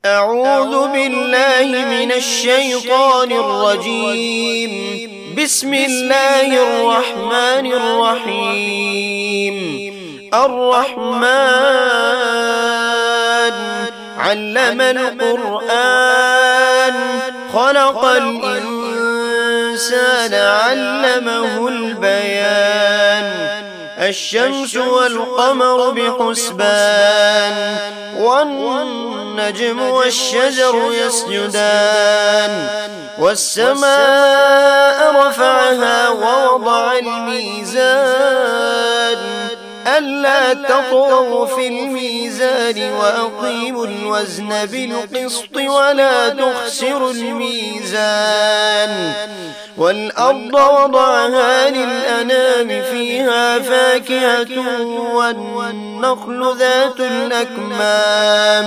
أعوذ بالله من الشيطان الرجيم. بسم الله الرحمن الرحيم. الرحمن علم القرآن خلق الإنسان علمه البيان. الشمس والقمر بحسبان والنجم والشجر يسجدان والسماء رفعها ووضع الميزان ألا تطغوا في الميزان وأقيموا الوزن بالقسط ولا تخسروا الميزان. والأرض وضعها للأنام فيها فاكهة والنخل ذات الأكمام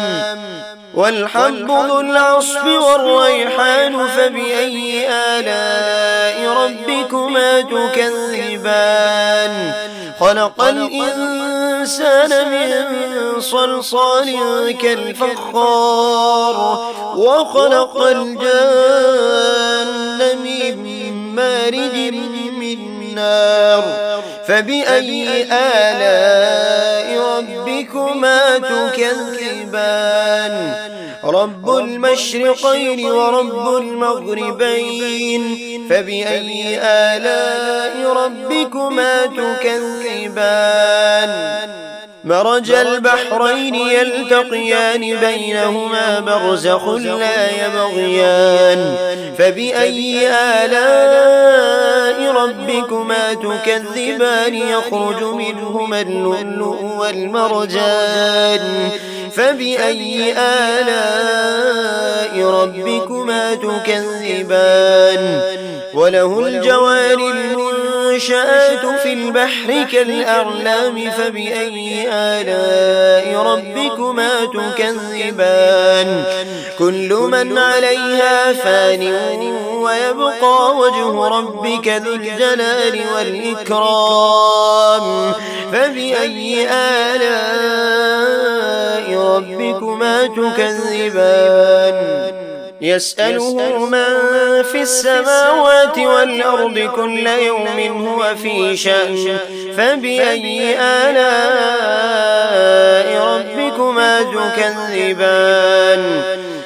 والحب ذو العصف والريحان فبأي آلاء ربكما تكذبان. خلق الإنسان من صلصال كالفخار وخلق الجان من مارج من نار فبأي آلاء ربكما تكذبان. رب المشرقين ورب المغربين فبأي آلاء ربكما تكذبان. مرج البحرين يلتقيان بينهما برزخ لا يبغيان فبأي آلاء ربكما تكذبان. يخرج منهما اللؤلؤ والمرجان فبأي آلاء ربكما تكذبان. وله الجوار المنشآت في البحر كالأعلام فبأي آلاء ربكما تكذبان. كل من عليها فان ويبقى وجه ربك ذو الجلال والإكرام فبأي آلاء ربكما تكذبان. يسأله من في السماوات والأرض كل يوم هو في شأن فبأي آلاء ربكما تكذبان.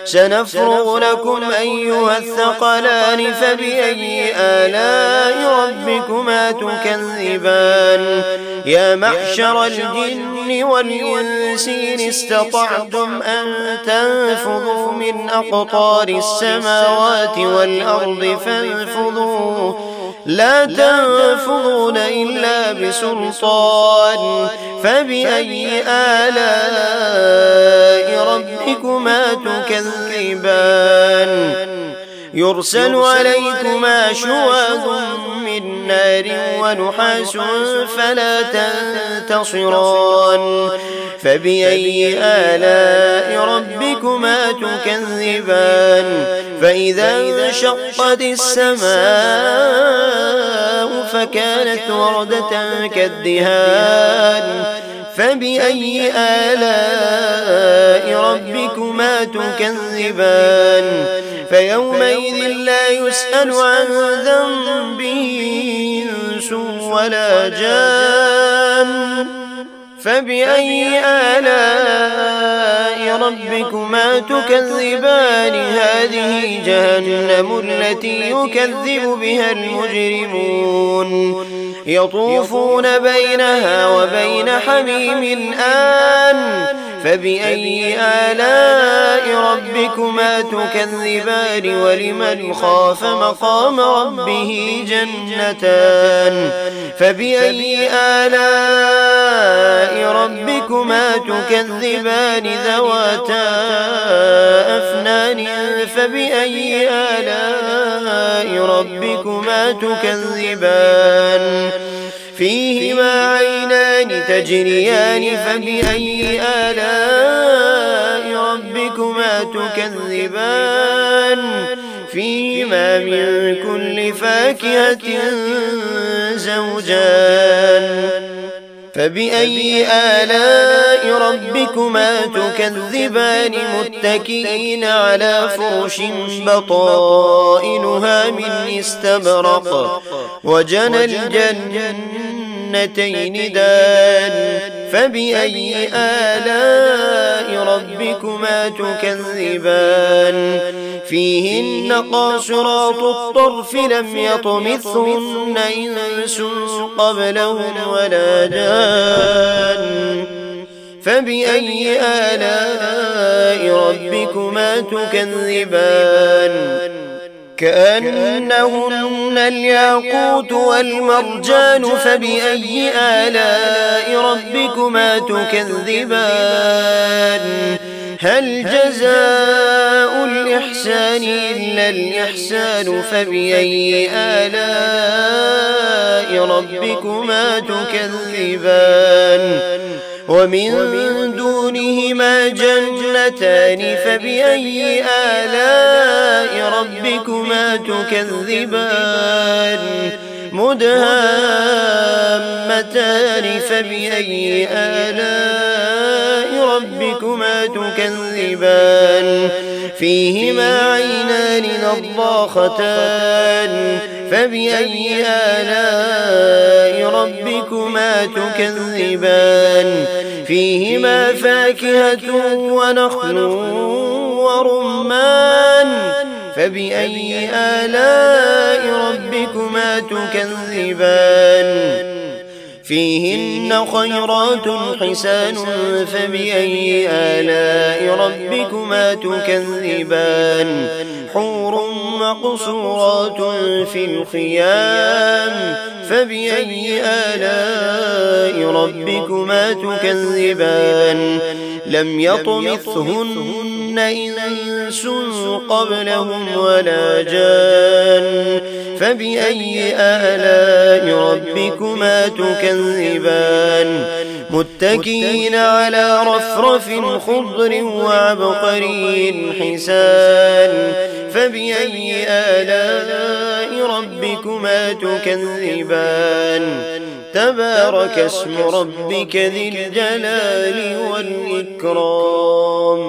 سنفرغ لكم أيها الثقلان فبأي آلاء ربكما تكذبان. يا معشر الجن والإنس إن استطعتم أن تنفذوا من أقطار السماوات والأرض فانفذوا لا تنفذون إلا بسلطان فبأي آلاء ربكما تكذبان. يرسل عليكما شواظ من نار ونحاس فلا تنتصران فبأي آلاء ربكما تكذبان. فإذا انشقت السماء فكانت وردة كالدهان فبأي آلاء ربكما تكذبان. فيومئذ لا يسأل عن ذنبه إنس ولا جان فبأي آلاء ربكما تكذبان. هذه جهنم التي يكذب بها المجرمون يطوفون بينها وبين حميم آن فبأي آلاء ربكما تكذبان. ولمن خاف مقام ربه جنتان فبأي آلاء ربكما تكذبان. ذواتا أفنان فبأي آلاء ربكما تكذبان. فيهما عينان تجريان فبأي آلاء ربكما تكذبان. فيهما من كل فاكهة زوجان فبأي آلاء ربكما تكذبان متكئين على فرش بطائنها من استبرق وجنى الجنتين دان فبأي آلاء ربكما تكذبان فيهن قاصرات الطرف لم يطمثهن إنس قبلهم ولا جان فبأي آلاء ربكما تكذبان كأنهن الياقوت والمرجان فبأي آلاء ربكما تكذبان هل جزاء الإحسان إلا الإحسان فبأي آلاء ربكما تكذبان ومن دونهما جنتان فبأي آلاء ربكما تكذبان مدهامتان فبأي آلاء ربكما تكذبان فيهما عينان نضاختان فبأي آلاء ربكما تكذبان فيهما فاكهة ونخل ورمان فبأي آلاء ربكما تكذبان فيهن خيرات حسان فبأي آلاء ربكما تكذبان حور مقصورات في الخيام فبأي آلاء ربكما تكذبان لم يطمثهن إنس قبلهم ولا جان فبأي آلاء ربكما تكذبان متكئين على رفرف خضر وعبقري حسان فبأي آلاء ربكما تكذبان تبارك اسم ربك ذي الجلال والإكرام